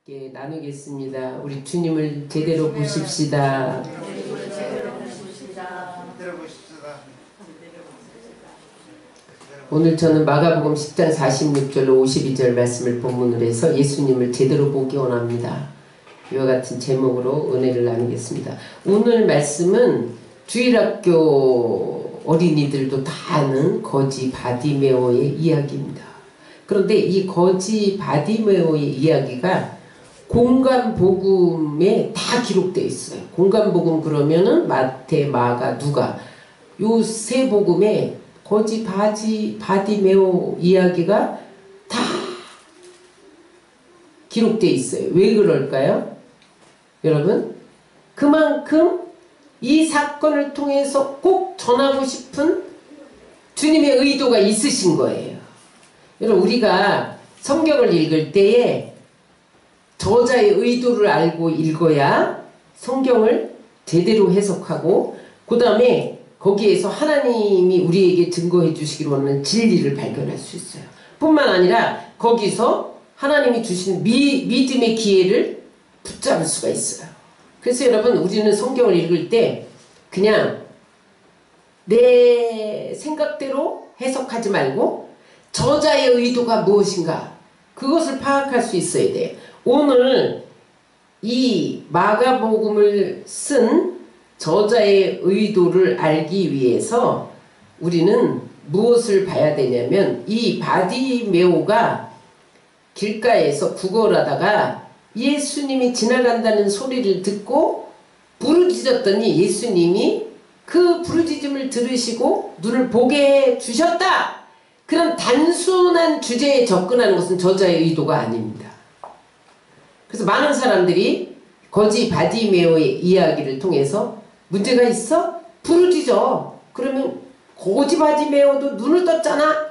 함께 나누겠습니다. 우리 주님을 제대로 보십시다. 오늘 저는 마가복음 10장 46절로 52절 말씀을 본문으로 해서 예수님을 제대로 보기 원합니다. 이와 같은 제목으로 은혜를 나누겠습니다. 오늘 말씀은 주일학교 어린이들도 다 아는 거지 바디메오의 이야기입니다. 그런데 이 거지 바디메오의 이야기가 공간복음에 다 기록되어 있어요. 공간복음 그러면은 마태, 마가, 누가 요 세 복음에 거지 바디메오 이야기가 다 기록되어 있어요. 왜 그럴까요? 여러분, 그만큼 이 사건을 통해서 꼭 전하고 싶은 주님의 의도가 있으신 거예요. 여러분, 우리가 성경을 읽을 때에 저자의 의도를 알고 읽어야 성경을 제대로 해석하고 그 다음에 거기에서 하나님이 우리에게 증거해 주시기로 하는 진리를 발견할 수 있어요. 뿐만 아니라 거기서 하나님이 주신 믿음의 기회를 붙잡을 수가 있어요. 그래서 여러분, 우리는 성경을 읽을 때 그냥 내 생각대로 해석하지 말고 저자의 의도가 무엇인가 그것을 파악할 수 있어야 돼요. 오늘 이 마가복음을 쓴 저자의 의도를 알기 위해서 우리는 무엇을 봐야 되냐면 이 바디메오가 길가에서 구걸하다가 예수님이 지나간다는 소리를 듣고 부르짖었더니 예수님이 그 부르짖음을 들으시고 눈을 보게 해주셨다. 그런 단순한 주제에 접근하는 것은 저자의 의도가 아닙니다. 그래서 많은 사람들이 거지 바디메오의 이야기를 통해서 문제가 있어? 부르짖어. 그러면 거지 바디메오도 눈을 떴잖아.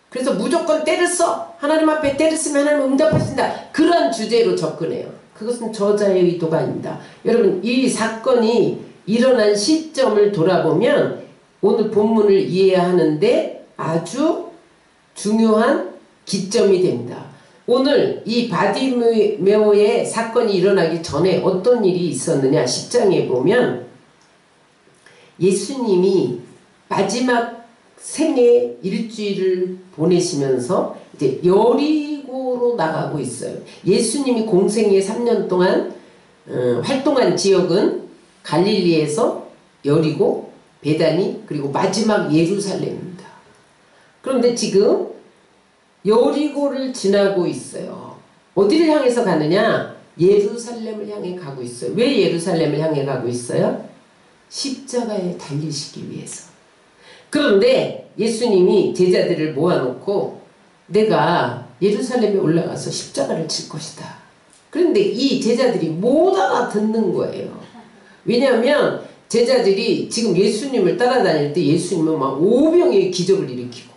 그래서 무조건 때를 써. 하나님 앞에 때를 쓰면 하나님 응답하신다. 그런 주제로 접근해요. 그것은 저자의 의도가 아닙니다. 여러분, 이 사건이 일어난 시점을 돌아보면 오늘 본문을 이해하는데 아주 중요한 기점이 됩니다. 오늘 이 바디메오의 사건이 일어나기 전에 어떤 일이 있었느냐 10장에 보면 예수님이 마지막 생애 일주일을 보내시면서 이제 여리고로 나가고 있어요. 예수님이 공생애 3년 동안 활동한 지역은 갈릴리에서 여리고, 베다니, 그리고 마지막 예루살렘입니다. 그런데 지금 여리고를 지나고 있어요. 어디를 향해서 가느냐? 예루살렘을 향해 가고 있어요. 왜 예루살렘을 향해 가고 있어요? 십자가에 달리시기 위해서. 그런데 예수님이 제자들을 모아놓고 내가 예루살렘에 올라가서 십자가를 칠 것이다. 그런데 이 제자들이 못 알아듣는 거예요. 왜냐하면 제자들이 지금 예수님을 따라다닐 때 예수님은 막 오병이의 기적을 일으키고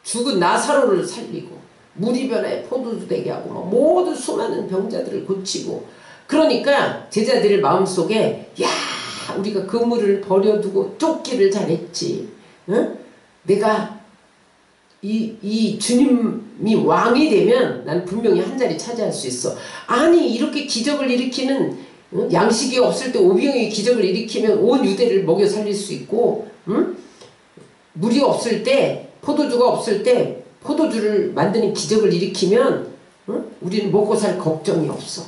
죽은 나사로를 살리고 물이 변하여 포도주 되게 하고 막 모든 수많은 병자들을 고치고 그러니까 제자들의 마음속에 야 우리가 그물을 버려두고 쫓기를 잘했지. 응? 내가 이 주님이 왕이 되면 난 분명히 한 자리 차지할 수 있어. 아니 이렇게 기적을 일으키는 응? 양식이 없을 때 오병이의 기적을 일으키면 온 유대를 먹여 살릴 수 있고 응? 물이 없을 때 포도주가 없을 때 포도주를 만드는 기적을 일으키면 응? 우리는 먹고 살 걱정이 없어.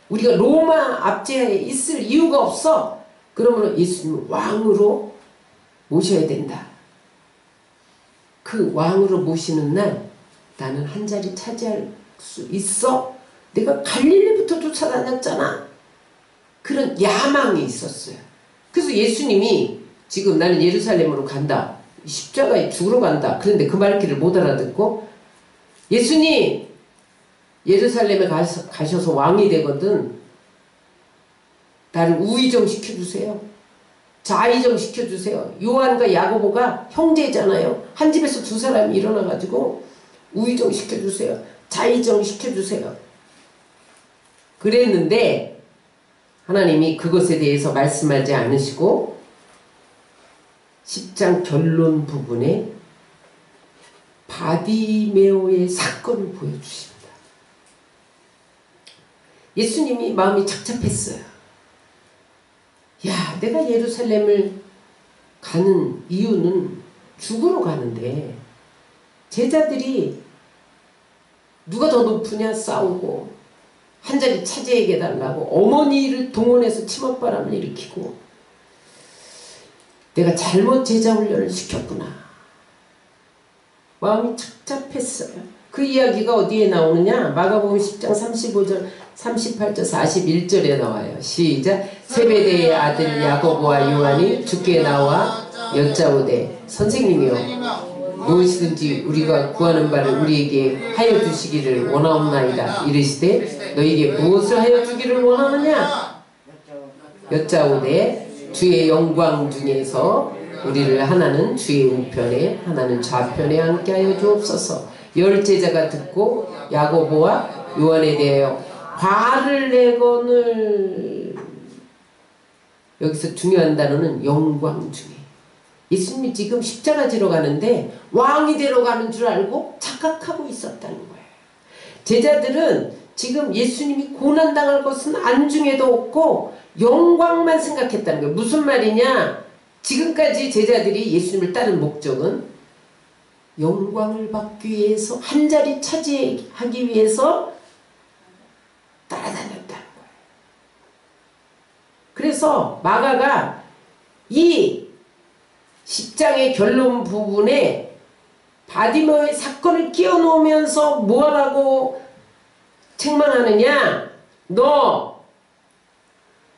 우리가 로마 압제하에 있을 이유가 없어. 그러므로 예수님을 왕으로 모셔야 된다. 그 왕으로 모시는 날 나는 한 자리 차지할 수 있어. 내가 갈릴리부터 쫓아다녔잖아. 그런 야망이 있었어요. 그래서 예수님이 지금 나는 예루살렘으로 간다. 십자가에 죽으러 간다. 그런데 그 말귀를 못 알아듣고 예수님 예루살렘에 가셔서 왕이 되거든 나를 우의정 시켜주세요. 좌의정 시켜주세요. 요한과 야고보가 형제잖아요. 한 집에서 두 사람이 일어나가지고 우의정 시켜주세요. 좌의정 시켜주세요. 그랬는데 하나님이 그것에 대해서 말씀하지 않으시고 10장 결론 부분에 바디메오의 사건을 보여주십니다. 예수님이 마음이 착잡했어요. 야, 내가 예루살렘을 가는 이유는 죽으러 가는데 제자들이 누가 더 높으냐 싸우고 한 자리 차지하게 달라고 어머니를 동원해서 치맛바람을 일으키고 내가 잘못 제자 훈련을 시켰구나. 마음이 착잡했어요. 그 이야기가 어디에 나오느냐? 마가복음 10장 35절 38절 41절에 나와요. 시작. 세베대의 아들 야고보와 요한이 주께 나와 여짜오되 선생님이여 무엇이든지 우리가 구하는 바를 우리에게 하여 주시기를 원하옵나이다. 이르시되 너희에게 무엇을 하여 주기를 원하느냐? 여짜오되 주의 영광 중에서 우리를 하나는 주의 우편에 하나는 좌편에 앉게 하여 주옵소서. 열 제자가 듣고 야고보와 요한에 대하여 화를 내거늘. 여기서 중요한 단어는 영광 중에. 예수님이 지금 십자가 지러 가는데 왕이 되러 가는 줄 알고 착각하고 있었다는 거예요. 제자들은 지금 예수님이 고난당할 것은 안중에도 없고 영광만 생각했다는 거예요. 무슨 말이냐? 지금까지 제자들이 예수님을 따른 목적은 영광을 받기 위해서, 한 자리 차지하기 위해서 따라다녔다는 거예요. 그래서 마가가 이 10장의 결론 부분에 바디메오의 사건을 끼워 놓으면서 뭐라고 책망하느냐? 너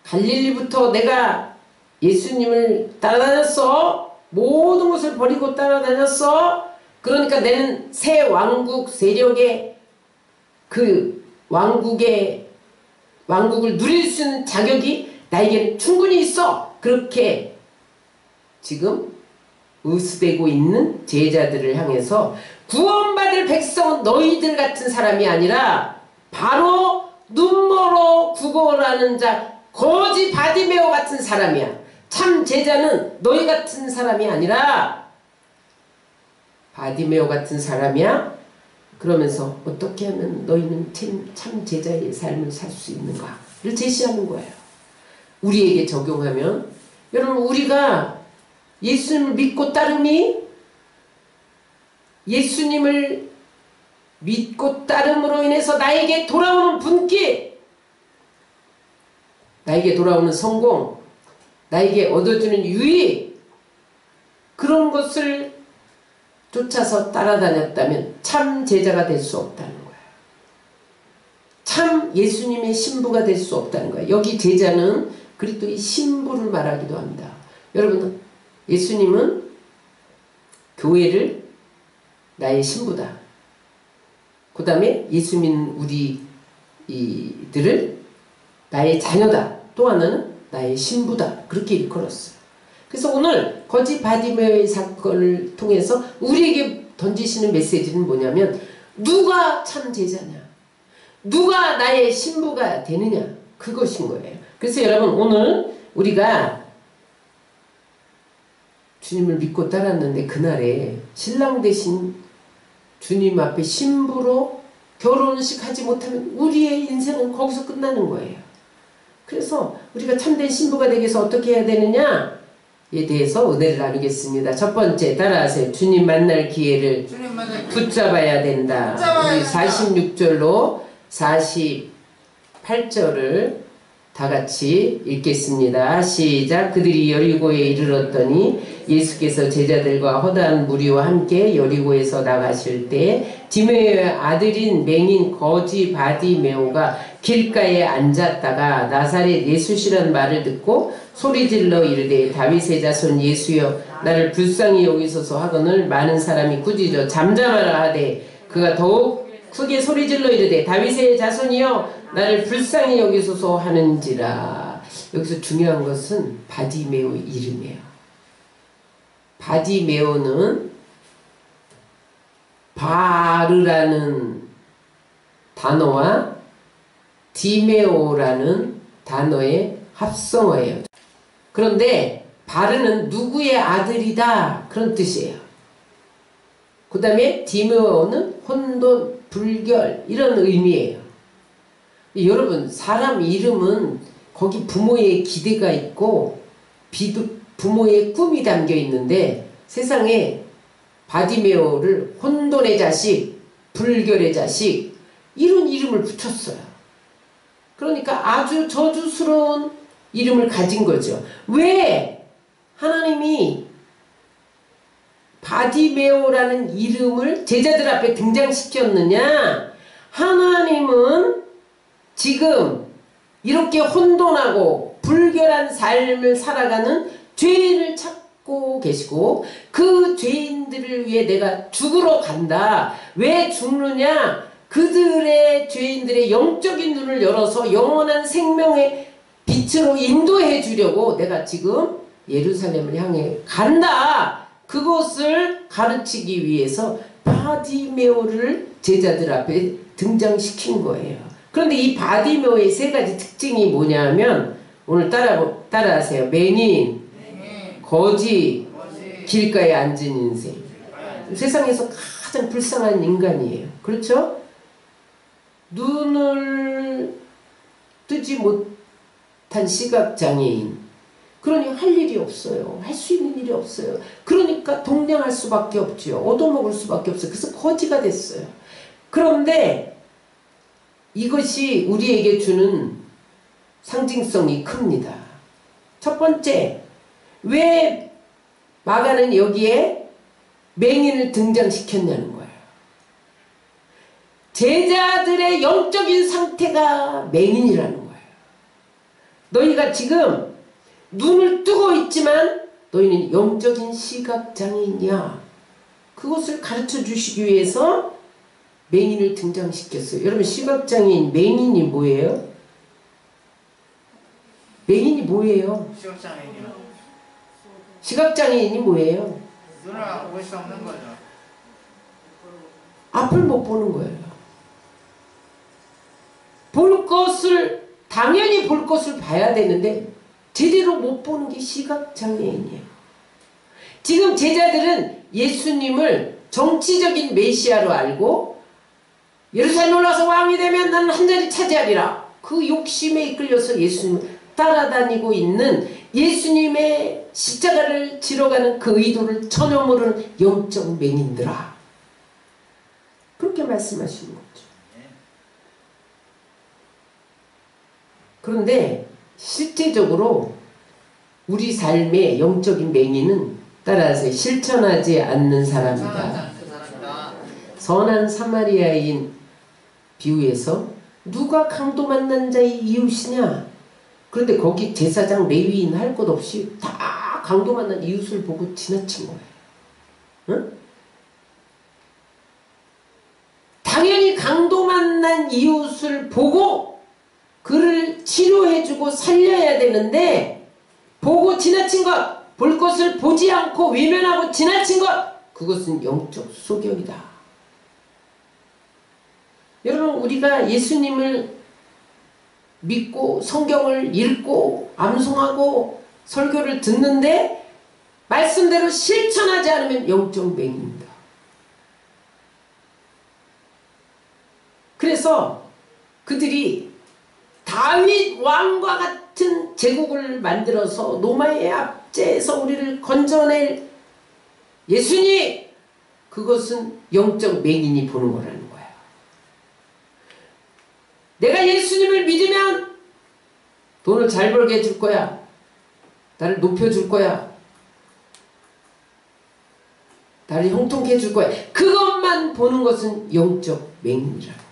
갈릴리부터 내가 예수님을 따라다녔어. 모든 것을 버리고 따라다녔어. 그러니까 내는 새 왕국 세력의 그 왕국을 누릴 수 있는 자격이 나에게는 충분히 있어. 그렇게 지금 의수되고 있는 제자들을 향해서 구원받을 백성은 너희들 같은 사람이 아니라 바로 눈멀어 구걸하는 자 거지 바디메오 같은 사람이야. 참 제자는 너희 같은 사람이 아니라 바디메오 같은 사람이야. 그러면서 어떻게 하면 너희는 참 제자의 삶을 살 수 있는가를 제시하는 거예요. 우리에게 적용하면 여러분, 우리가 예수님을 믿고 따름이, 예수님을 믿고 따름으로 인해서 나에게 돌아오는 분기, 나에게 돌아오는 성공, 나에게 얻어주는 유익, 그런 것을 쫓아서 따라다녔다면 참 제자가 될 수 없다는 거예요. 참 예수님의 신부가 될 수 없다는 거예요. 여기 제자는 그리스도의 신부를 말하기도 합니다. 여러분, 예수님은 교회를 나의 신부다. 그 다음에 예수 믿는 우리들을 나의 자녀다. 또 하나는 나의 신부다. 그렇게 일컬었어요. 그래서 오늘 거지 바디메오의 사건을 통해서 우리에게 던지시는 메시지는 뭐냐면, 누가 참 제자냐, 누가 나의 신부가 되느냐, 그것인 거예요. 그래서 여러분, 오늘 우리가 주님을 믿고 따랐는데 그날에 신랑 대신 주님 앞에 신부로 결혼식 하지 못하면 우리의 인생은 거기서 끝나는 거예요. 그래서 우리가 참된 신부가 되기 위해서 어떻게 해야 되느냐에 대해서 은혜를 나누겠습니다. 첫 번째, 따라하세요. 주님 만날 기회를 붙잡아야 된다. 우리 46절로 48절을 다 같이 읽겠습니다. 시작. 그들이 여리고에 이르렀더니 예수께서 제자들과 허다한 무리와 함께 여리고에서 나가실 때 디메오의 아들인 맹인 거지 바디메오가 길가에 앉았다가 나사렛 예수시란 말을 듣고 소리질러 이르되 다윗의 자손 예수여 나를 불쌍히 여기소서 하거늘 많은 사람이 꾸짖어 잠잠하라 하되 그가 더욱 크게 소리질러 이르되 다윗의 자손이여 나를 불쌍히 여기소서 하는지라. 여기서 중요한 것은 바디메오 이름이에요. 바디메오는 바르라는 단어와 디메오라는 단어의 합성어예요. 그런데 바르는 누구의 아들이다, 그런 뜻이에요. 그 다음에 디메오는 혼돈, 불결, 이런 의미예요. 여러분, 사람 이름은 거기 부모의 기대가 있고 부모의 꿈이 담겨 있는데, 세상에 바디메오를 혼돈의 자식, 불결의 자식, 이런 이름을 붙였어요. 그러니까 아주 저주스러운 이름을 가진 거죠. 왜 하나님이 바디메오라는 이름을 제자들 앞에 등장시켰느냐? 하나님은 지금 이렇게 혼돈하고 불결한 삶을 살아가는 죄인을 찾고 계시고, 그 죄인들을 위해 내가 죽으러 간다. 왜 죽느냐? 그들의 죄인들의 영적인 눈을 열어서 영원한 생명의 빛으로 인도해 주려고 내가 지금 예루살렘을 향해 간다. 그것을 가르치기 위해서 바디메오를 제자들 앞에 등장시킨 거예요. 그런데 이 바디메오의 세 가지 특징이 뭐냐면, 오늘 따라하세요. 맹인, 거지, 길가에 앉은 인생. 세상에서 가장 불쌍한 인간이에요. 그렇죠? 눈을 뜨지 못한 시각장애인. 그러니 할 일이 없어요. 할 수 있는 일이 없어요. 그러니까 동냥할 수밖에 없죠. 얻어먹을 수밖에 없어요. 그래서 거지가 됐어요. 그런데 이것이 우리에게 주는 상징성이 큽니다. 첫 번째, 왜 마가는 여기에 맹인을 등장시켰냐는 거예요. 제자들의 영적인 상태가 맹인이라는 거예요. 너희가 지금 눈을 뜨고 있지만 너희는 영적인 시각장애인이야. 그것을 가르쳐 주시기 위해서 맹인을 등장시켰어요. 여러분, 시각장애인, 맹인이 뭐예요? 맹인이 뭐예요? 시각장애인이요. 시각장애인이 뭐예요? 눈을 볼 수 없는 거죠. 앞을 못 보는 거예요. 당연히 볼 것을 봐야 되는데 제대로 못 보는 게 시각장애인이에요. 지금 제자들은 예수님을 정치적인 메시아로 알고, 예루살렘 올라서 왕이 되면 나는 한 자리 차지하리라, 그 욕심에 이끌려서 예수님을 따라다니고 있는, 예수님의 십자가를 지러 가는 그 의도를 전혀 모르는 영적 맹인들아, 그렇게 말씀하시는 거죠. 그런데 실제적으로 우리 삶의 영적인 맹인은, 따라서 실천하지 않는 사람이다. 선한 사마리아인 비유에서 누가 강도 만난 자의 이웃이냐? 그런데 거기 제사장, 레위인 할 것 없이 다 강도 만난 이웃을 보고 지나친 거예요. 응? 당연히 강도 만난 이웃을 보고 그를 치료해주고 살려야 되는데, 보고 지나친 것, 볼 것을 보지 않고 외면하고 지나친 것, 그것은 영적 소경이다. 여러분, 우리가 예수님을 믿고 성경을 읽고 암송하고 설교를 듣는데 말씀대로 실천하지 않으면 영적 맹인입니다. 그래서 그들이 다윗 왕과 같은 제국을 만들어서 노마의 압제에서 우리를 건져낼 예수님, 그것은 영적 맹인이 보는 거라는 거예요. 내가 예수님을 믿으면 돈을 잘 벌게 해줄 거야. 나를 높여줄 거야. 나를 형통케 해줄 거야. 그것만 보는 것은 영적 맹인이라는 거예요.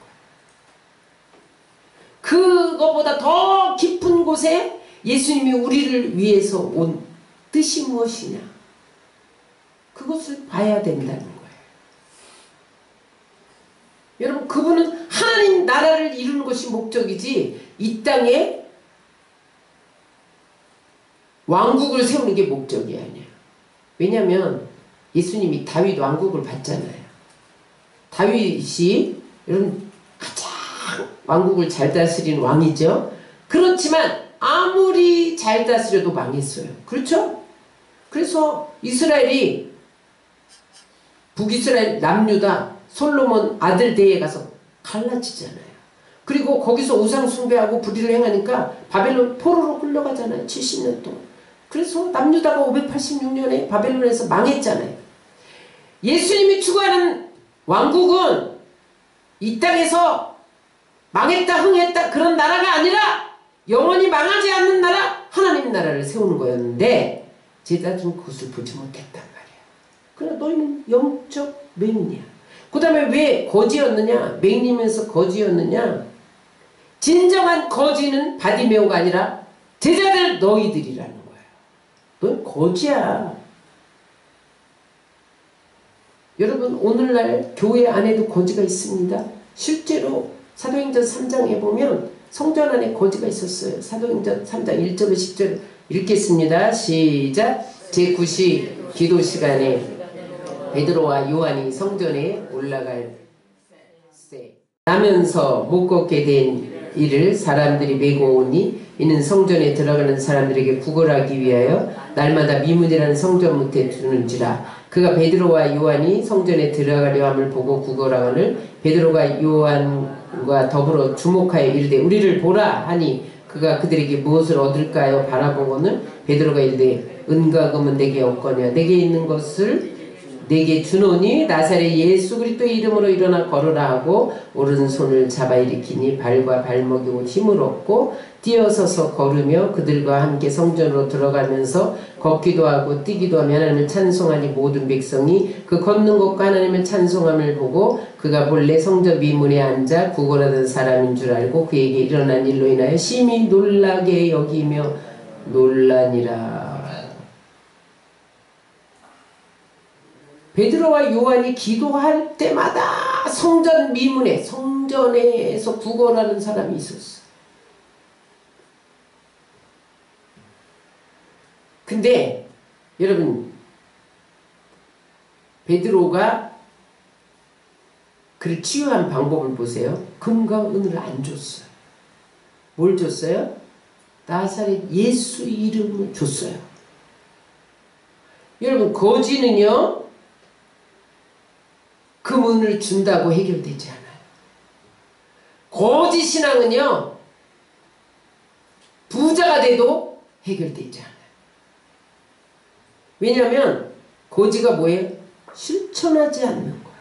그것보다 더 깊은 곳에 예수님이 우리를 위해서 온 뜻이 무엇이냐, 그것을 봐야 된다는 거예요. 여러분, 그분은 하나님 나라를 이루는 것이 목적이지 이 땅에 왕국을 세우는 게 목적이 아니야. 왜냐하면 예수님이 다윗 왕국을 봤잖아요. 다윗이 여러분 가장 왕국을 잘 다스린 왕이죠. 그렇지만 아무리 잘 다스려도 망했어요. 그렇죠? 그래서 이스라엘이, 북이스라엘 남유다 솔로몬 아들 대에 가서 갈라지잖아요. 그리고 거기서 우상 숭배하고 불의를 행하니까 바벨론 포로로 끌려가잖아요. 70년 동안. 그래서 남유다가 586년에 바벨론에서 망했잖아요. 예수님이 추구하는 왕국은 이 땅에서 망했다 흥했다 그런 나라가 아니라 영원히 망하지 않는 나라, 하나님 나라를 세우는 거였는데 제자들은 그것을 보지 못했단 말이야. 그러나 너희는 영적 맹인이야. 그 다음에 왜 거지였느냐? 맹인이면서 거지였느냐? 진정한 거지는 바디메오가 아니라 제자들 너희들이라는 거야. 넌 거지야. 여러분, 오늘날 교회 안에도 거지가 있습니다. 실제로 사도행전 3장에 보면 성전 안에 거지가 있었어요. 사도행전 3장 1절로 10절 읽겠습니다. 시작. 제9시 기도 시간에 베드로와 요한이 성전에 올라갈 때 나면서 못 걷게 된 이를 사람들이 메고 오니 이는 성전에 들어가는 사람들에게 구걸하기 위하여 날마다 미문이라는 성전 문에 두는지라. 그가 베드로와 요한이 성전에 들어가려 함을 보고 구걸하거늘 베드로가 요한과 더불어 주목하여 이르되 우리를 보라 하니 그가 그들에게 무엇을 얻을까요 바라보고는 베드로가 이르되 은과 금은 내게 없거냐 내게 있는 것을 내게 주노니 나사렛 예수 그리스도의 이름으로 일어나 걸으라 하고 오른손을 잡아 일으키니 발과 발목이 곧 힘을 얻고 뛰어서서 걸으며 그들과 함께 성전으로 들어가면서 걷기도 하고 뛰기도 하며 하나님을 찬송하니 모든 백성이 그 걷는 것과 하나님을 찬송함을 보고 그가 본래 성전 미문에 앉아 구걸하던 사람인 줄 알고 그에게 일어난 일로 인하여 심히 놀라게 여기며 놀라니라. 베드로와 요한이 기도할 때마다 성전 미문에 성전에서 구걸하는 사람이 있었어. 근데 여러분 베드로가 그를 치유한 방법을 보세요. 금과 은을 안 줬어요. 뭘 줬어요? 나사렛 예수 이름을 줬어요. 여러분 거지는요 금은을 준다고 해결되지 않아요. 거짓 신앙은요 부자가 돼도 해결되지 않아요. 왜냐하면 거지가 뭐예요? 실천하지 않는 거예요.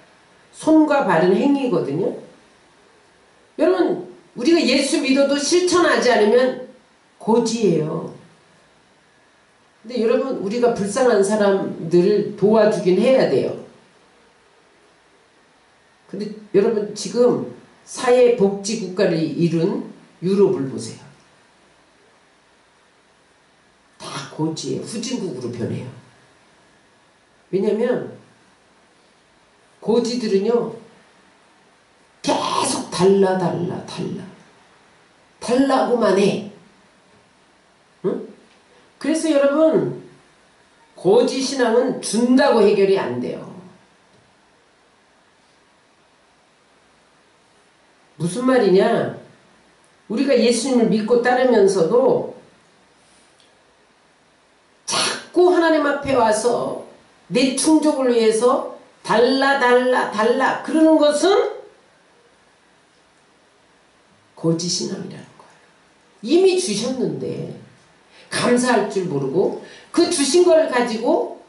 손과 발은 행위거든요. 여러분 우리가 예수 믿어도 실천하지 않으면 거지예요. 근데 여러분 우리가 불쌍한 사람들을 도와주긴 해야 돼요. 근데 여러분 지금 사회복지국가를 이룬 유럽을 보세요. 다 거지예요. 후진국으로 변해요. 왜냐면 거지들은요 계속 달라고만 해. 응? 그래서 여러분 거지 신앙은 준다고 해결이 안 돼요. 무슨 말이냐? 우리가 예수님을 믿고 따르면서도 자꾸 하나님 앞에 와서 내 충족을 위해서 달라 그러는 것은 거짓신앙이라는 거예요. 이미 주셨는데 감사할 줄 모르고 그 주신 걸 가지고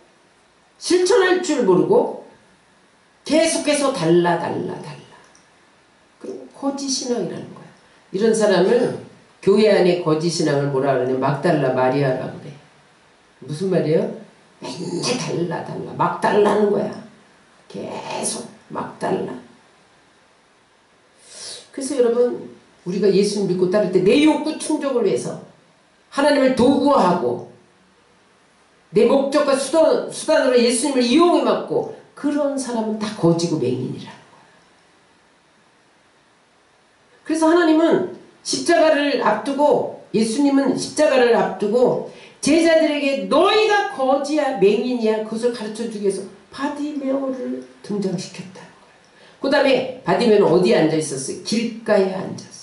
실천할 줄 모르고 계속해서 달라 그리고 거짓신앙이라는 거야. 이런 사람을 교회 안에 거짓신앙을 뭐라 그러냐 막달라 마리아라고 그래. 무슨 말이에요? 맨날 달라 막 달라는 거야. 계속 막 달라. 그래서 여러분 우리가 예수님 믿고 따를 때 내 욕구 충족을 위해서 하나님을 도구화하고 내 목적과 수단으로 예수님을 이용해 맞고 그런 사람은 다 거지고 맹인이라는 거야. 그래서 하나님은 십자가를 앞두고 예수님은 십자가를 앞두고 제자들에게 너희가 거지야 맹인이야 그것을 가르쳐주기 위해서 바디메오를 등장시켰다는 거예요. 그 다음에 바디메오는 어디에 앉아 있었어요? 길가에 앉았어.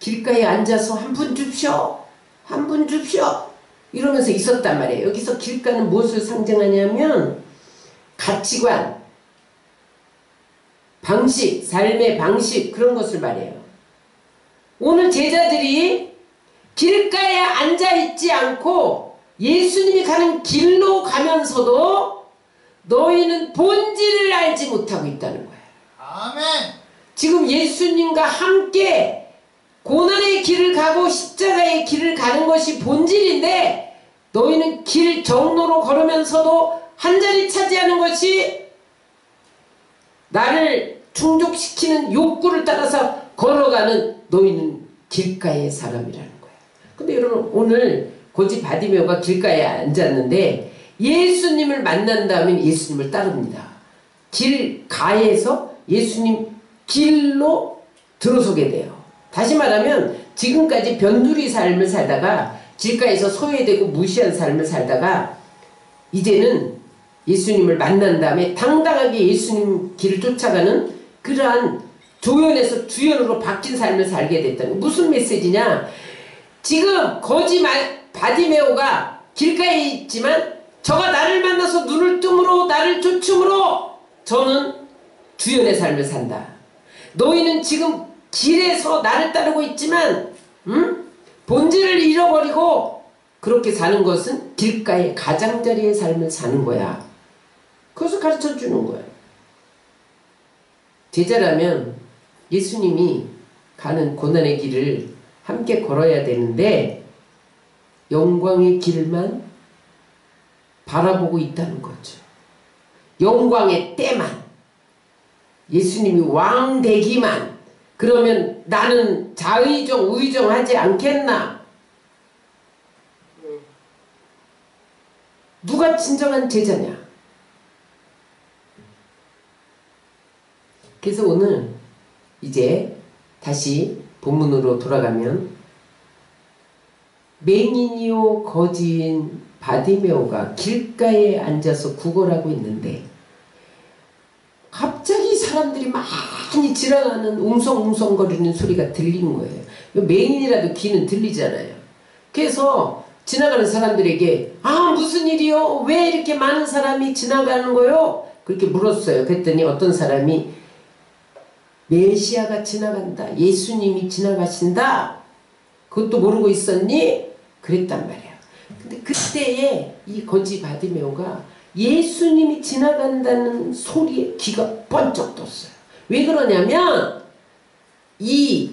길가에 앉아서 한 분 줍쇼 이러면서 있었단 말이에요. 여기서 길가는 무엇을 상징하냐면 가치관, 방식, 삶의 방식 그런 것을 말해요. 오늘 제자들이 길가에 앉아있지 않고 예수님이 가는 길로 가면서도 너희는 본질을 알지 못하고 있다는 거예요. 아멘. 지금 예수님과 함께 고난의 길을 가고 십자가의 길을 가는 것이 본질인데 너희는 길 정로로 걸으면서도 한자리 차지하는 것이 나를 충족시키는 욕구를 따라서 걸어가는 너희는 길가의 사람이라는 거예요. 근데 여러분 오늘 고지 바디메오가 길가에 앉았는데 예수님을 만난 다음에 예수님을 따릅니다. 길가에서 예수님 길로 들어서게 돼요. 다시 말하면 지금까지 변두리 삶을 살다가 길가에서 소외되고 무시한 삶을 살다가 이제는 예수님을 만난 다음에 당당하게 예수님 길을 쫓아가는 그러한 조연에서 주연으로 바뀐 삶을 살게 됐다는 거예요. 무슨 메시지냐? 지금 거지 바디메오가 길가에 있지만 저가 나를 만나서 눈을 뜸으로 나를 쫓음으로 저는 주연의 삶을 산다. 너희는 지금 길에서 나를 따르고 있지만 본질을 잃어버리고 그렇게 사는 것은 길가의 가장자리의 삶을 사는 거야. 그것을 가르쳐주는 거예요. 제자라면 예수님이 가는 고난의 길을 함께 걸어야 되는데 영광의 길만 바라보고 있다는 거죠. 영광의 때만, 예수님이 왕 되기만, 그러면 나는 자의정 우의정하지 않겠나? 누가 진정한 제자냐? 그래서 오늘 이제 다시 본문으로 돌아가면 맹인이요 거지인 바디메오가 길가에 앉아서 구걸하고 있는데 갑자기 사람들이 많이 지나가는 웅성웅성거리는 소리가 들린 거예요. 맹인이라도 귀는 들리잖아요. 그래서 지나가는 사람들에게 무슨 일이요? 왜 이렇게 많은 사람이 지나가는 거요? 그렇게 물었어요. 그랬더니 어떤 사람이 메시아가 지나간다. 예수님이 지나가신다. 그것도 모르고 있었니? 그랬단 말이야. 근데 그때에 이 거지 바디메오가 예수님이 지나간다는 소리에 귀가 번쩍 떴어요. 왜 그러냐면 이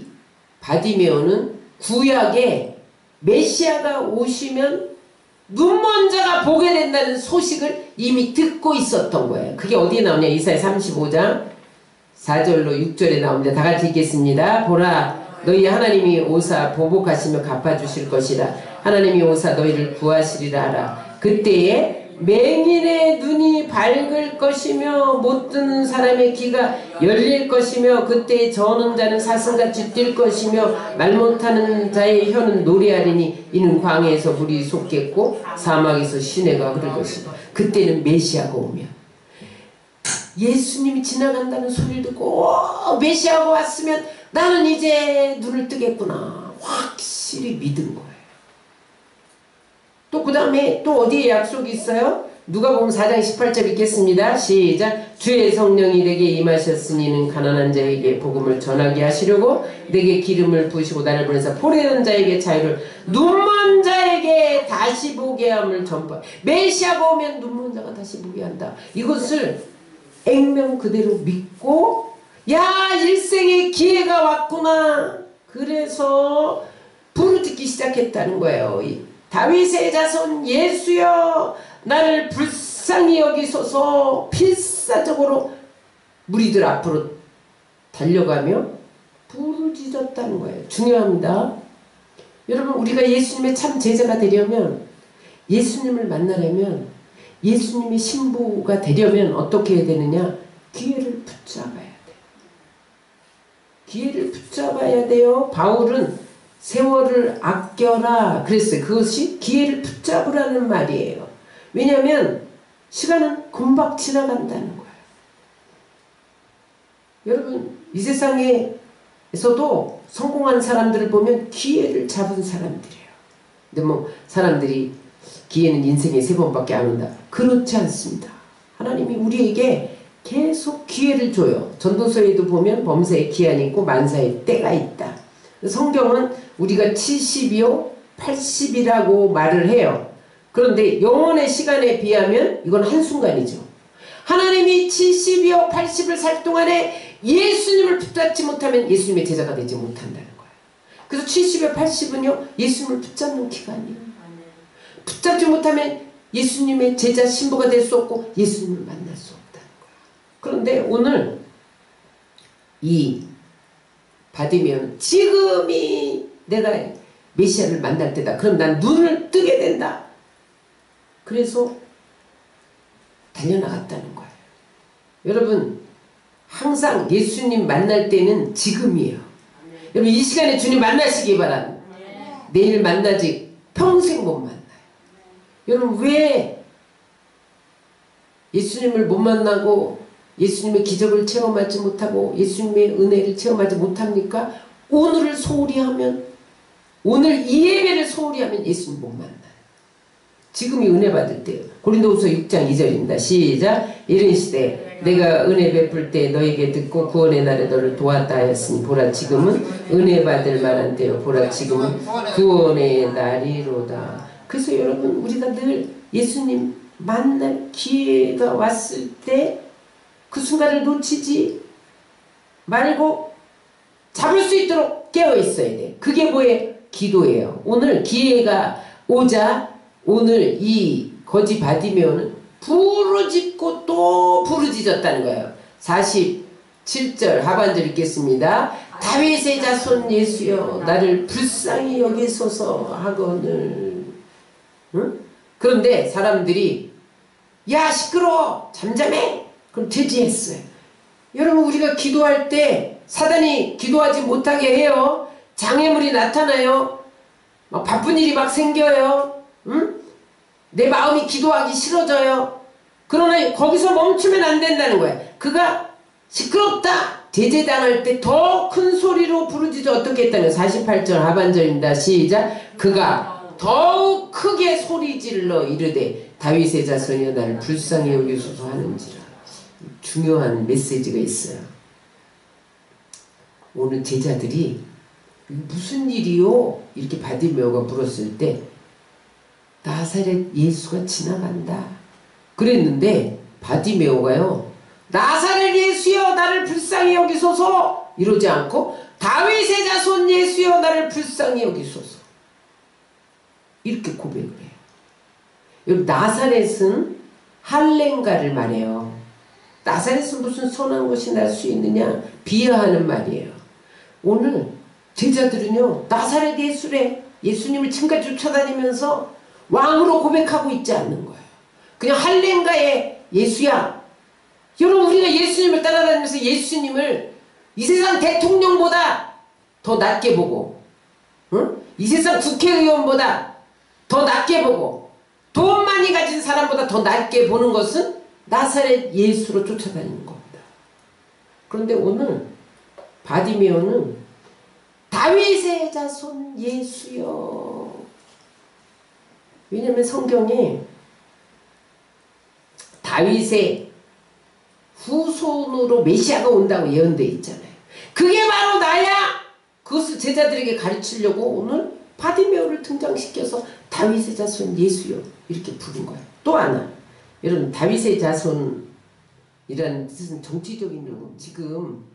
바디메오는 구약에 메시아가 오시면 눈먼 자가 보게 된다는 소식을 이미 듣고 있었던 거예요. 그게 어디에 나오냐? 이사야 35장 4절로 6절에 나옵니다. 다 같이 읽겠습니다. 보라, 너희 하나님이 오사 보복하시며 갚아주실 것이라. 하나님이 오사 너희를 구하시리라 하라. 그때에 맹인의 눈이 밝을 것이며 못 듣는 사람의 귀가 열릴 것이며 그때에 저는 자는 사슴같이 뛸 것이며 말 못하는 자의 혀는 노래하리니 이는 광야에서 물이 솟겠고 사막에서 시내가 흐를 것이다. 그때는 메시아가 오면 예수님이 지나간다는 소리를 듣고 메시아가 왔으면 나는 이제 눈을 뜨겠구나 확실히 믿은 거예요. 또 그 다음에 또 어디에 약속이 있어요? 누가복음 4장 18절 읽겠습니다. 시작. 주의 성령이 내게 임하셨으니 이는 가난한 자에게 복음을 전하게 하시려고 내게 기름을 부으시고 나를 보내사 포로된 자에게 자유를 눈먼 자에게 다시 보게 함을 전파. 메시아가 오면 눈먼 자가 다시 보게 한다. 이것을 액면 그대로 믿고 야 일생의 기회가 왔구나. 그래서 부르짖기 시작했다는 거예요. 다윗의 자손 예수여 나를 불쌍히 여기소서. 필사적으로 무리들 앞으로 달려가며 부르짖었다는 거예요. 중요합니다. 여러분 우리가 예수님의 참 제자가 되려면 예수님을 만나려면 예수님의 신부가 되려면 어떻게 해야 되느냐? 기회를 붙잡아야 돼요. 기회를 붙잡아야 돼요. 바울은 세월을 아껴라 그랬어요. 그것이 기회를 붙잡으라는 말이에요. 왜냐하면 시간은 금방 지나간다는 거예요. 여러분 이 세상에서도 성공한 사람들을 보면 기회를 잡은 사람들이에요. 근데 뭐 사람들이 기회는 인생에 3번밖에 안 온다. 그렇지 않습니다. 하나님이 우리에게 계속 기회를 줘요. 전도서에도 보면 범사에 기한이 있고 만사에 때가 있다. 성경은 우리가 70이요 80이라고 말을 해요. 그런데 영원의 시간에 비하면 이건 한순간이죠. 하나님이 70이요 80을 살 동안에 예수님을 붙잡지 못하면 예수님의 제자가 되지 못한다는 거예요. 그래서 70이요 80은요 예수님을 붙잡는 기간이에요. 붙잡지 못하면 예수님의 제자 신부가 될 수 없고 예수님을 만날 수 없다는 거예요. 그런데 오늘 이 바디메오는 지금이 내가 메시아를 만날 때다. 그럼 난 눈을 뜨게 된다. 그래서 달려나갔다는 거예요. 여러분 항상 예수님 만날 때는 지금이에요. 여러분 이 시간에 주님 만나시기 바랍니다. 내일 만나지 평생 못 만나요. 여러분 왜 예수님을 못 만나고 예수님의 기적을 체험하지 못하고 예수님의 은혜를 체험하지 못합니까? 오늘을 소홀히 하면, 오늘 이 예배를 소홀히 하면 예수님 못 만나요. 지금이 은혜 받을 때예요. 고린도후서 6장 2절입니다. 시작. 이르시되 내가 은혜 베풀 때 너에게 듣고 구원의 날에 너를 도왔다 하였으니 보라 지금은 은혜 받을 만한 때요 보라 지금은 구원의 날이로다. 그래서 여러분 우리가 늘 예수님 만날 기회가 왔을 때 그 순간을 놓치지 말고 잡을 수 있도록 깨어 있어야 돼. 그게 뭐예요? 기도예요. 오늘 기회가 오자 오늘 이 거지 바디메오는 부르짖고 또 부르짖었다는 거예요. 47절 하반절 읽겠습니다. 다윗의 자손 예수여 나를 불쌍히 여기소서 하거늘. 응? 그런데 사람들이 야 시끄러워 잠잠해. 그럼 제지했어요. 여러분 우리가 기도할 때 사단이 기도하지 못하게 해요. 장애물이 나타나요. 막 바쁜 일이 막 생겨요. 응? 내 마음이 기도하기 싫어져요. 그러나 거기서 멈추면 안 된다는 거예요. 그가 시끄럽다 제재당할 때 더 큰 소리로 부르짖어 어떻게 했다면 48절 하반절입니다. 시작. 그가 더욱 크게 소리질러 이르되 다윗의 자손이여 나를 불쌍히 여기소서 하는지라. 중요한 메시지가 있어요. 오늘 제자들이 무슨 일이요? 이렇게 바디메오가 물었을 때 나사렛 예수가 지나간다 그랬는데 바디메오가요 나사렛 예수여 나를 불쌍히 여기소서 이러지 않고 다윗의 자손 예수여 나를 불쌍히 여기소서 이렇게 고백을 해요. 여러분 나사렛은 할렘가를 말해요. 나사렛은 무슨 선한 것이 날 수 있느냐 비하하는 말이에요. 오늘 제자들은요 나사렛 예수래 예수님을 지금까지 쫓아다니면서 왕으로 고백하고 있지 않는 거예요. 그냥 할렘가의 예수야. 여러분 우리가 예수님을 따라다니면서 예수님을 이 세상 대통령보다 더 낮게 보고 응? 이 세상 국회의원보다 더 낮게 보고 돈 많이 가진 사람보다 더 낮게 보는 것은 나사렛 예수로 쫓아다니는 겁니다. 그런데 오늘 바디메오는 다윗의 자손 예수여. 왜냐하면 성경에 다윗의 후손으로 메시아가 온다고 예언되어 있잖아요. 그게 바로 나야. 그것을 제자들에게 가르치려고 오늘 바디메오를 등장시켜서 다윗의 자손 예수여 이렇게 부른 거예요. 또 하나 여러분 다윗의 자손이라는 뜻은 정치적인 용어. 지금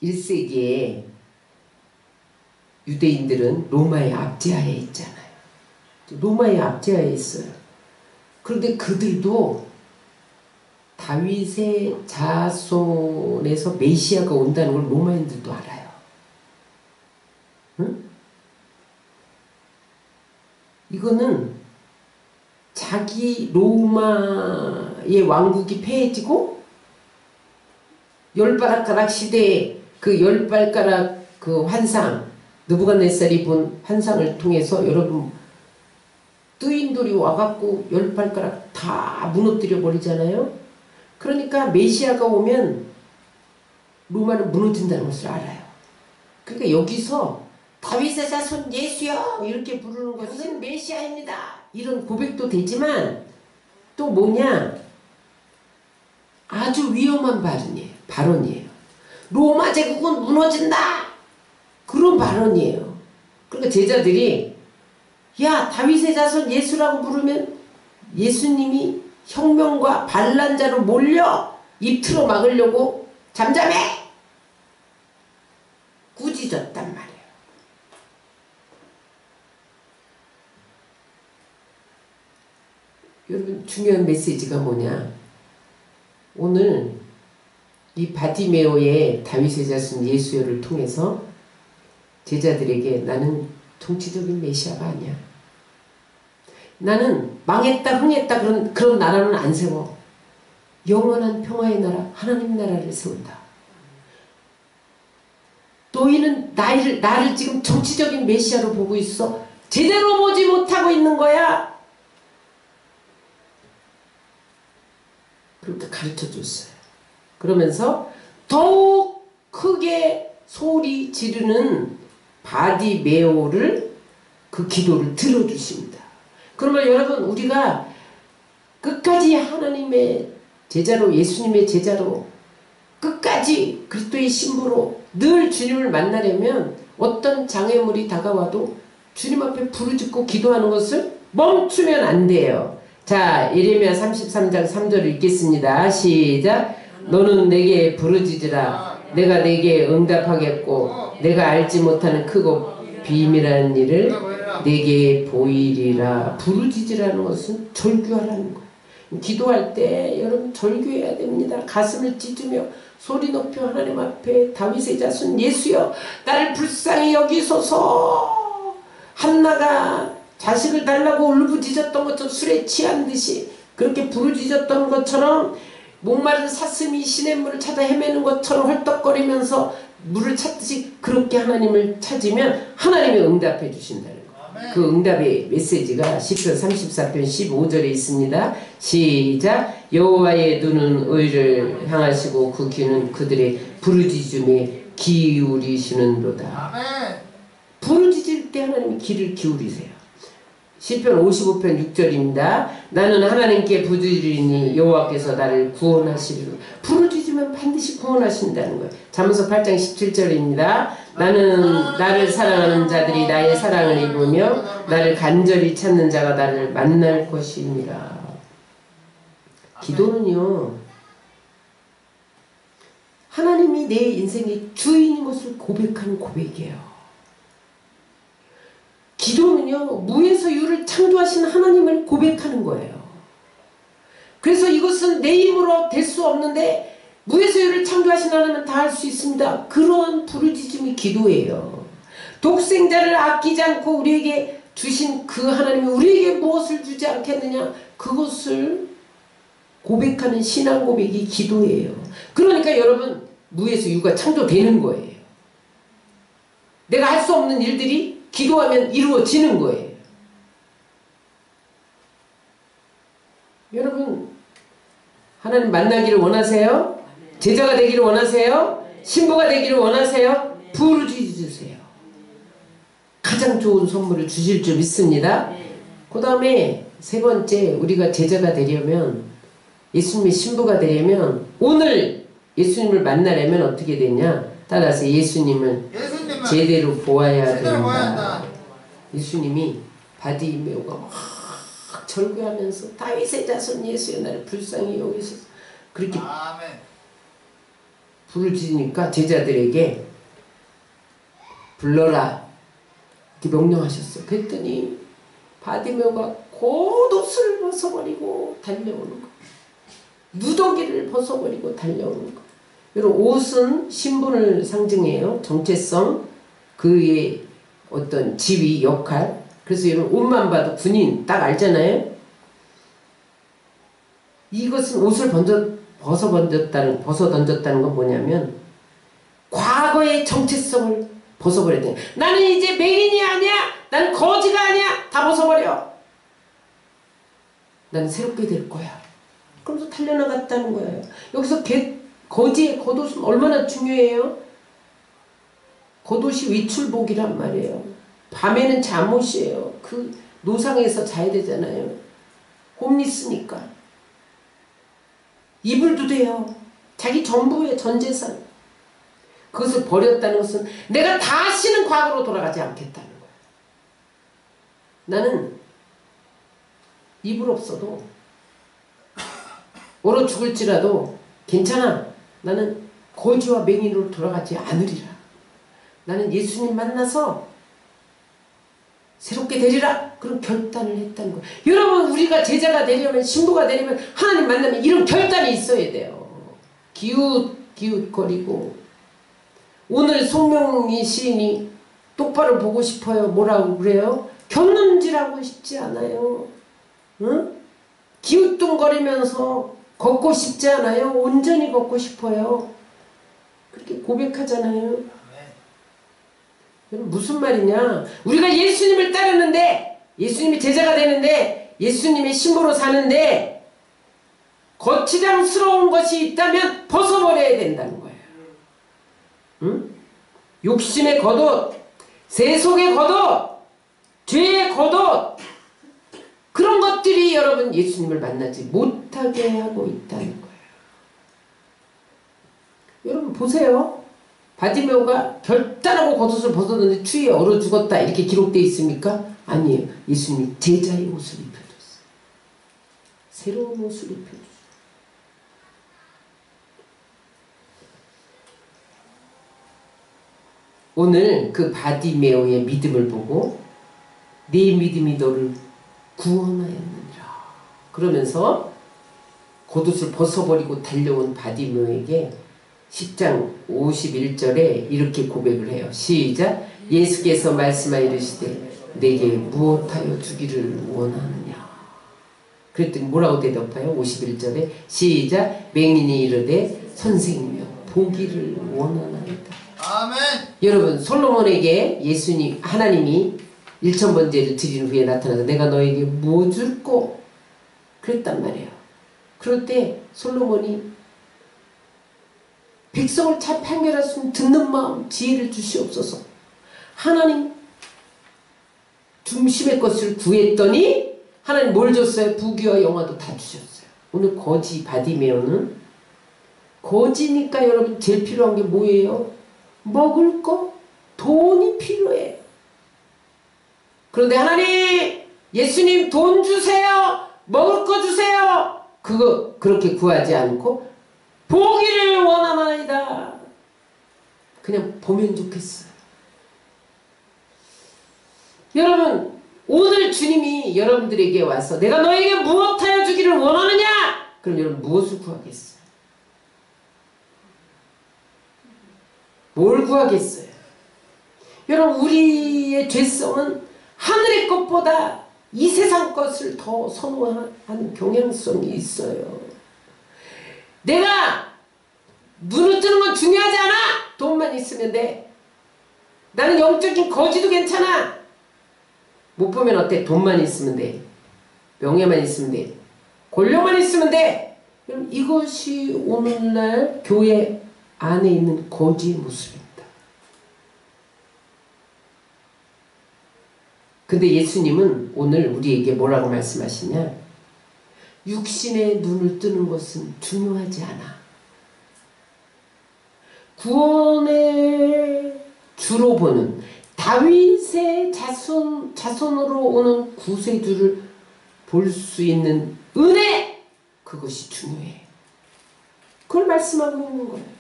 1세기에 유대인들은 로마의 압제하에 있잖아요. 로마의 압제하에 있어요. 그런데 그들도 다윗의 자손에서 메시아가 온다는 걸 로마인들도 알아요. 응? 이거는 자기 로마의 왕국이 폐해지고 열발가락 시대의 그 열발가락 그 환상 느부갓네살이 본 환상을 통해서 여러분 뜨인돌이 와갖고 열발가락 다 무너뜨려 버리잖아요. 그러니까 메시아가 오면 로마는 무너진다는 것을 알아요. 그러니까 여기서 다윗의 자손 예수여 이렇게 부르는 것은 메시아입니다. 이런 고백도 되지만 또 뭐냐 아주 위험한 발언이에요. 로마 제국은 무너진다! 그런 발언이에요. 그러니까 제자들이 야, 다윗의 자손 예수라고 부르면 예수님이 혁명과 반란자로 몰려 입 틀어 막으려고 잠잠해! 꾸짖었단 말이에요. 여러분, 중요한 메시지가 뭐냐? 오늘 이 바디메오의 다윗의 자손 예수여를 통해서 제자들에게 나는 정치적인 메시아가 아니야. 나는 망했다 흥했다 그런 나라는 안 세워. 영원한 평화의 나라, 하나님 나라를 세운다. 너희는 나를 지금 정치적인 메시아로 보고 있어. 제대로 보지 못하고 있는 거야. 그렇게 가르쳐 줬어요. 그러면서 더욱 크게 소리 지르는 바디메오를 그 기도를 들어주십니다. 그러면 여러분, 우리가 끝까지 하나님의 제자로, 예수님의 제자로, 끝까지 그리스도의 신부로 늘 주님을 만나려면 어떤 장애물이 다가와도 주님 앞에 부르짖고 기도하는 것을 멈추면 안 돼요. 자, 예레미야 33장 3절을 읽겠습니다. 시작. 너는 내게 부르짖으라. 내가 내게 응답하겠고 내가 알지 못하는 크고 비밀한 일을 내게 보이리라. 부르짖으라는 것은 절규하라는 거예요. 기도할 때 여러분 절규해야 됩니다. 가슴을 찢으며 소리 높여 하나님 앞에 다윗의 자손 예수여 나를 불쌍히 여기소서. 한나가 자식을 달라고 울부짖었던 것처럼 술에 취한 듯이 그렇게 부르짖었던 것처럼 목마른 사슴이 시냇물을 찾아 헤매는 것처럼 헐떡거리면서 물을 찾듯이 그렇게 하나님을 찾으면 하나님이 응답해 주신다는 거예요. 그 응답의 메시지가 시편 34편 15절에 있습니다. 시작. 여호와의 눈은 의를 향하시고 그 귀는 그들의 부르짖음에 기울이시는도다. 부르짖을 때 하나님이 귀를 기울이세요. 시편 55편 6절입니다. 나는 하나님께 부르짖으니 여호와께서 나를 구원하시리라. 부르짖으면 반드시 구원하신다는 거예요. 잠언서 8장 17절입니다. 나는 나를 사랑하는 자들이 나의 사랑을 입으며 나를 간절히 찾는 자가 나를 만날 것이니라. 기도는요, 하나님이 내 인생의 주인인 것을 고백하는 고백이에요. 기도는요, 무에서 유를 창조하신 하나님을 고백하는 거예요. 그래서 이것은 내 힘으로 될 수 없는데 무에서 유를 창조하신 하나님은 다 할 수 있습니다. 그러한 부르짖음이 기도예요. 독생자를 아끼지 않고 우리에게 주신 그 하나님이 우리에게 무엇을 주지 않겠느냐, 그것을 고백하는 신앙 고백이 기도예요. 그러니까 여러분, 무에서 유가 창조되는 거예요. 내가 할 수 없는 일들이 기도하면 이루어지는 거예요. 여러분, 하나님 만나기를 원하세요? 제자가 되기를 원하세요? 신부가 되기를 원하세요? 부르짖으세요. 가장 좋은 선물을 주실 줄 믿습니다. 그 다음에 세 번째, 우리가 제자가 되려면, 예수님의 신부가 되려면, 오늘 예수님을 만나려면 어떻게 되냐? 따라서 예수님을 제대로 보아야 된다. 예수님이 바디메오가 막 절규하면서 다윗의 자손 예수여 나를 불쌍히 여기소서 그렇게 부르짖으니까 제자들에게 불러라 이렇게 명령하셨어요. 그랬더니 바디메오가 겉옷을 벗어버리고 달려오는 거예요. 누더기를 벗어버리고 달려오는 거예요. 여러분, 옷은 신분을 상징해요. 정체성, 그의 어떤 지위, 역할. 그래서 여러분, 옷만 봐도 군인 딱 알잖아요. 이것은 옷을 벗어 던졌다는 건 뭐냐면 과거의 정체성을 벗어버려야 돼. 나는 이제 맹인이 아니야. 나는 거지가 아니야. 다 벗어버려. 나는 새롭게 될 거야. 그러면서 달려나갔다는 거예요. 여기서 거지의 겉옷은 얼마나 중요해요? 겉옷이 외출복이란 말이에요. 밤에는 잠옷이에요. 그 노상에서 자야 되잖아요. 홈리스니까. 이불도 돼요. 자기 전부의 전 재산. 그것을 버렸다는 것은 내가 다시는 과거로 돌아가지 않겠다는 거야. 나는 이불 없어도 얼어 죽을지라도 괜찮아. 나는 거지와 맹인으로 돌아가지 않으리라. 나는 예수님 만나서 새롭게 되리라. 그런 결단을 했다는 거예요. 여러분, 우리가 제자가 되려면, 신부가 되려면, 하나님 만나면 이런 결단이 있어야 돼요. 기웃거리고. 오늘 송명희 시인이 똑바로 보고 싶어요. 뭐라고 그래요? 곁눈질하고 싶지 않아요. 응? 기웃뚱거리면서 걷고 싶지 않아요. 온전히 걷고 싶어요. 그렇게 고백하잖아요. 무슨 말이냐? 우리가 예수님을 따르는데, 예수님이 제자가 되는데, 예수님의 신부로 사는데 거치장스러운 것이 있다면 벗어버려야 된다는 거예요. 응? 욕심의 겉옷, 세속의 겉옷, 죄의 겉옷, 그런 것들이 여러분 예수님을 만나지 못하게 하고 있다는 거예요. 여러분 보세요. 바디메오가 결단하고 겉옷을 벗었는데 추위에 얼어 죽었다 이렇게 기록되어 있습니까? 아니에요. 예수님이 제자의 옷을 입혀줬어요. 새로운 옷을 입혀줬어요. 오늘 그 바디메오의 믿음을 보고 네 믿음이 너를 구원하였느니라. 그러면서 겉옷을 벗어버리고 달려온 바디메오에게 10장 51절에 이렇게 고백을 해요. 시작. 예수께서 말씀하여 이르시되 내게 무엇하여 주기를 원하느냐. 그랬더니 뭐라고 대답해요? 51절에 시작. 맹인이 이르되 선생님이여 보기를 원하나이다. 아멘. 여러분, 솔로몬에게 예수님 하나님이 1000번제를 드린 후에 나타나서 내가 너에게 뭐 줄꼬 그랬단 말이에요. 그럴 때 솔로몬이 백성을 잘 판결하시면 듣는 마음 지혜를 주시옵소서. 하나님 중심의 것을 구했더니 하나님 뭘 줬어요? 부귀와 영화도 다 주셨어요. 오늘 거지 바디메오는 거지니까 여러분 제일 필요한 게 뭐예요? 먹을 거, 돈이 필요해. 그런데 하나님, 예수님 돈 주세요. 먹을 거 주세요. 그거 그렇게 구하지 않고 보기를 원하나이다. 그냥 보면 좋겠어요. 여러분, 오늘 주님이 여러분들에게 와서 내가 너에게 무엇하여 주기를 원하느냐? 그럼 여러분 무엇을 구하겠어요? 뭘 구하겠어요? 여러분, 우리의 죄성은 하늘의 것보다 이 세상 것을 더 선호하는 경향성이 있어요. 내가 눈을 뜨는 건 중요하지 않아. 돈만 있으면 돼. 나는 영적인 거지도 괜찮아. 못 보면 어때? 돈만 있으면 돼. 명예만 있으면 돼. 권력만 있으면 돼. 여러분, 이것이 오늘날 교회 안에 있는 거지의 모습입니다. 근데 예수님은 오늘 우리에게 뭐라고 말씀하시냐? 육신의 눈을 뜨는 것은 중요하지 않아. 구원의 주로 보는 다윗의 자손으로 오는 구세주를 볼 수 있는 은혜, 그것이 중요해. 그걸 말씀하고 있는 거예요.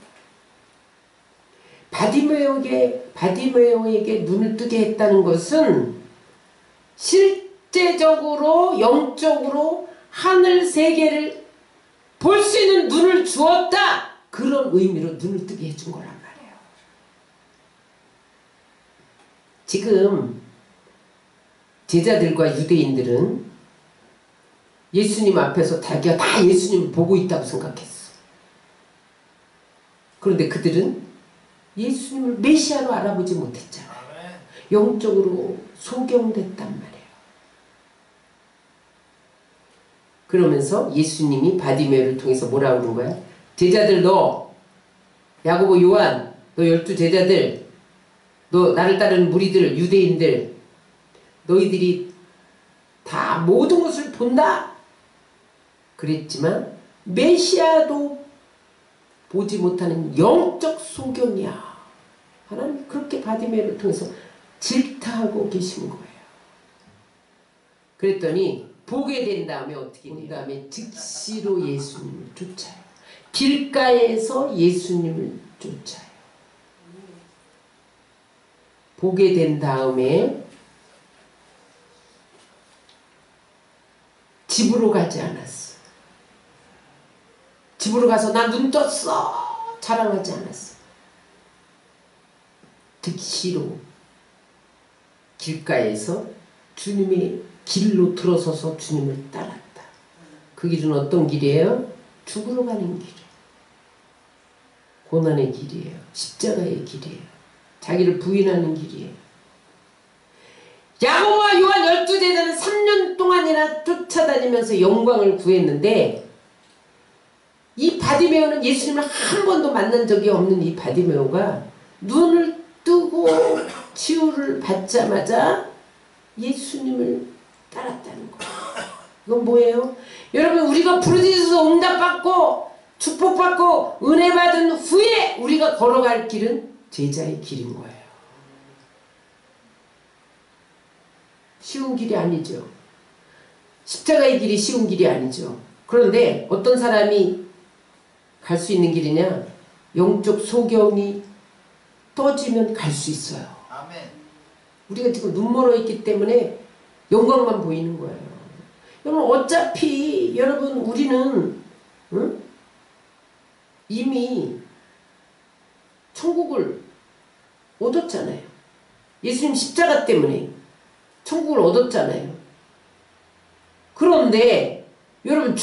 바디메오에게 눈을 뜨게 했다는 것은 실제적으로 영적으로 하늘 세계를 볼 수 있는 눈을 주었다. 그런 의미로 눈을 뜨게 해준 거란 말이에요. 지금 제자들과 유대인들은 예수님 앞에서 자기가 다 예수님을 보고 있다고 생각했어. 그런데 그들은 예수님을 메시아로 알아보지 못했잖아요. 영적으로 소경됐단 말이에요. 그러면서 예수님이 바디메오를 통해서 뭐라고 그런 거야? 제자들, 너 야고보, 요한, 너 12제자들, 너 나를 따르는 무리들, 유대인들, 너희들이 다 모든 것을 본다 그랬지만 메시아도 보지 못하는 영적 소경이야. 하나님 그렇게 바디메오를 통해서 질타하고 계신 거예요. 그랬더니 보게 된 다음에 어떻게 된 다음에 즉시로 예수님을 쫓아요. 길가에서 예수님을 쫓아요. 보게 된 다음에 집으로 가지 않았어. 집으로 가서 나 눈 떴어 자랑하지 않았어. 즉시로 길가에서 주님의 길로 들어서서 주님을 따랐다. 그 길은 어떤 길이에요? 죽으러 가는 길이에요. 고난의 길이에요. 십자가의 길이에요. 자기를 부인하는 길이에요. 야고보와 요한 12제자는 3년 동안이나 쫓아다니면서 영광을 구했는데 이 바디메오는 예수님을 한 번도 만난 적이 없는 이 바디메오가 눈을 뜨고 치유를 받자마자 예수님을 따랐다는 거예요. 이건 뭐예요? 여러분 우리가 부르짖어서 응답받고 축복받고 은혜 받은 후에 우리가 걸어갈 길은 제자의 길인 거예요. 쉬운 길이 아니죠. 십자가의 길이 쉬운 길이 아니죠. 그런데 어떤 사람이 갈 수 있는 길이냐? 영적 소경이 떠지면 갈 수 있어요. 아멘. 우리가 지금 눈 멀어 있기 때문에 영광만 보이는 거예요. 여러분 어차피 여러분 우리는 이미 천국을 얻었잖아요. 예수님 십자가 때문에 천국을 얻었잖아요. 그런데 여러분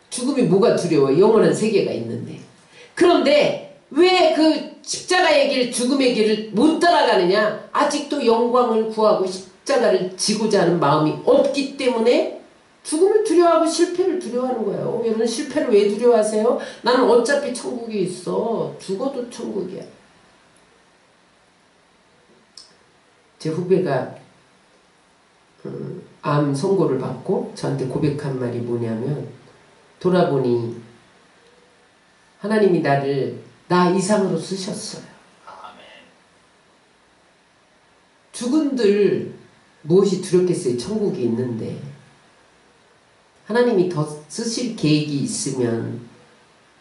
죽음이 뭐가 두려워요? 영원한 세계가 있는데. 그런데 왜 그 십자가의 길, 죽음의 길을 못 따라가느냐? 아직도 영광을 구하고 십자가를 지고자 하는 마음이 없기 때문에 죽음을 두려워하고 실패를 두려워하는 거예요. 여러분 실패를 왜 두려워하세요? 나는 어차피 천국에 있어. 죽어도 천국이야. 제 후배가 암 선고를 받고 저한테 고백한 말이 뭐냐면 돌아보니 하나님이 나를 나 이상으로 쓰셨어요. 아멘. 죽은들 무엇이 두렵겠어요? 천국이 있는데. 하나님이 더 쓰실 계획이 있으면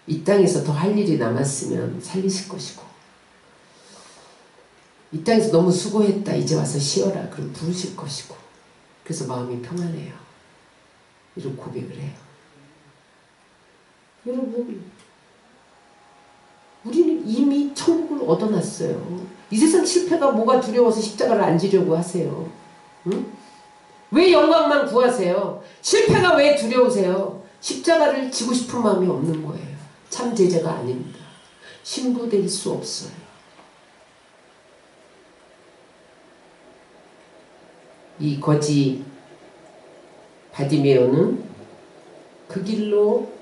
이 땅에서 더 할 일이 남았으면 살리실 것이고 이 땅에서 너무 수고했다 이제 와서 쉬어라 그럼 부르실 것이고 그래서 마음이 평안해요. 이런 고백을 해요. 여러분 우리는 이미 천국을 얻어놨어요. 이 세상 실패가 뭐가 두려워서 십자가를 안 지려고 하세요? 응? 왜 영광만 구하세요? 실패가 왜 두려우세요? 십자가를 지고 싶은 마음이 없는 거예요. 참 제자가 아닙니다. 신부될 수 없어요. 이 거지 바디메오는 그 길로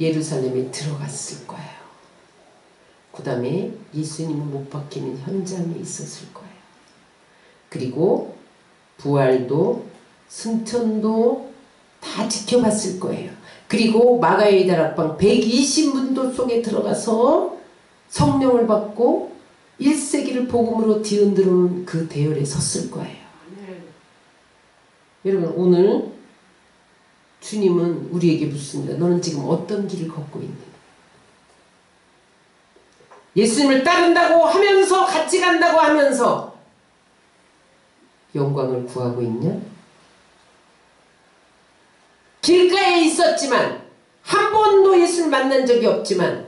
예루살렘에 들어갔을 거예요. 그 다음에 예수님을 못 박히는 현장에 있었을 거예요. 그리고 부활도 승천도 다 지켜봤을 거예요. 그리고 마가의 다락방 120문도 속에 들어가서 성령을 받고 1세기를 복음으로 뒤흔들어온 그 대열에 섰을 거예요. 여러분 오늘 주님은 우리에게 묻습니다. 너는 지금 어떤 길을 걷고 있느냐? 예수님을 따른다고 하면서 같이 간다고 하면서 영광을 구하고 있냐? 길가에 있었지만 한 번도 예수를 만난 적이 없지만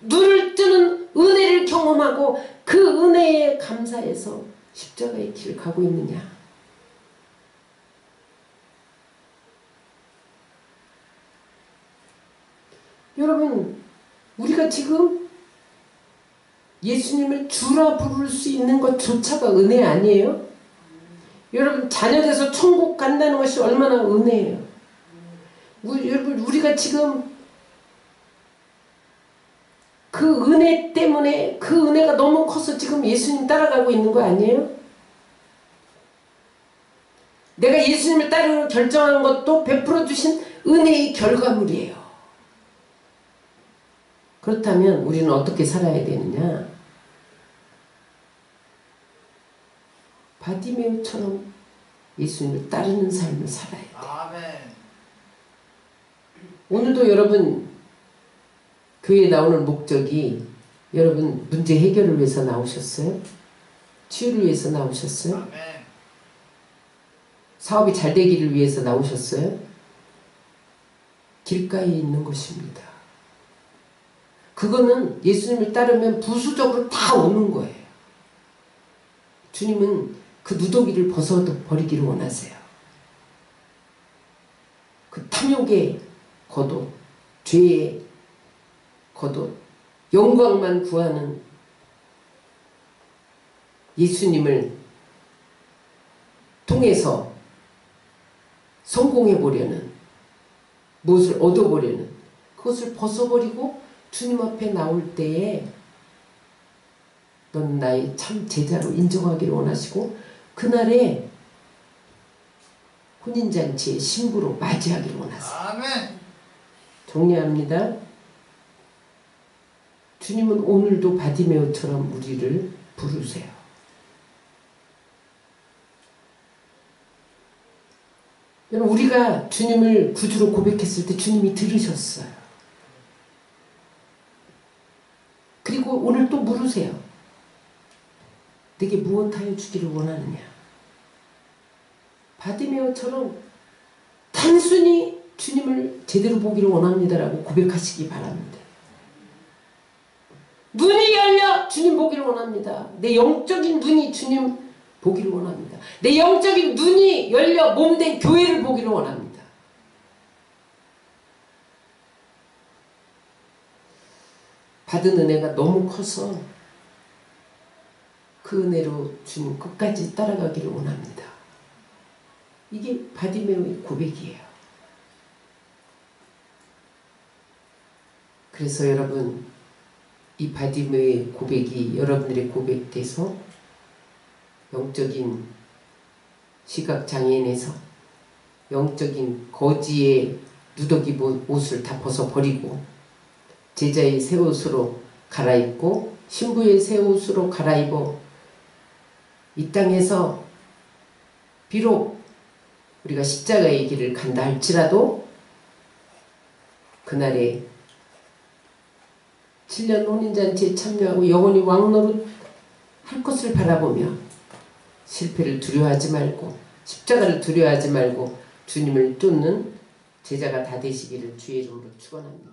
눈을 뜨는 은혜를 경험하고 그 은혜에 감사해서 십자가의 길을 가고 있느냐? 여러분 우리가 지금 예수님을 주라 부를 수 있는 것조차가 은혜 아니에요? 여러분 자녀 돼서 천국 간다는 것이 얼마나 은혜예요. 여러분 우리가 지금 그 은혜 때문에 그 은혜가 너무 커서 지금 예수님 따라가고 있는 거 아니에요? 내가 예수님을 따르기로 결정한 것도 베풀어 주신 은혜의 결과물이에요. 그렇다면 우리는 어떻게 살아야 되느냐? 바디메오처럼 예수님을 따르는 삶을 살아야 돼. 아멘. 오늘도 여러분 교회에 나오는 목적이 여러분 문제 해결을 위해서 나오셨어요? 치유를 위해서 나오셨어요? 아멘. 사업이 잘 되기를 위해서 나오셨어요? 길가에 있는 것입니다. 그거는 예수님을 따르면 부수적으로 다 오는 거예요. 주님은 그 누더기를 벗어버리기를 원하세요. 그 탐욕의 겉옷, 죄의 겉옷, 영광만 구하는 예수님을 통해서 성공해 보려는, 무엇을 얻어보려는, 그것을 벗어버리고 주님 앞에 나올 때에 넌 나의 참 제자로 인정하기를 원하시고 그날에 혼인잔치의 신부로 맞이하기를 원하세요. 아멘. 정리합니다. 주님은 오늘도 바디메오처럼 우리를 부르세요. 여러분, 우리가 주님을 구주로 고백했을 때 주님이 들으셨어요. 그리고 오늘 또 물으세요. 내게 무엇하여 주기를 원하느냐? 바디메오처럼 단순히 주님을 제대로 보기를 원합니다라고 고백하시기 바랍니다. 눈이 열려 주님 보기를 원합니다. 내 영적인 눈이 주님 보기를 원합니다. 내 영적인 눈이 열려 몸된 교회를 보기를 원합니다. 받은 은혜가 너무 커서 그 은혜로 주님 끝까지 따라가기를 원합니다. 이게 바디메오의 고백이에요. 그래서 여러분, 이 바디메오의 고백이 여러분들의 고백돼서 영적인 시각장애인에서 영적인 거지의 누더기 옷을 다 벗어버리고 제자의 새 옷으로 갈아입고 신부의 새 옷으로 갈아입어 이 땅에서 비록 우리가 십자가의 길을 간다 할지라도 그날에 7년 혼인잔치에 참여하고 영원히 왕노릇 할 것을 바라보며 실패를 두려워하지 말고 십자가를 두려워하지 말고 주님을 쫓는 제자가 다 되시기를 주의 이름으로 축원합니다.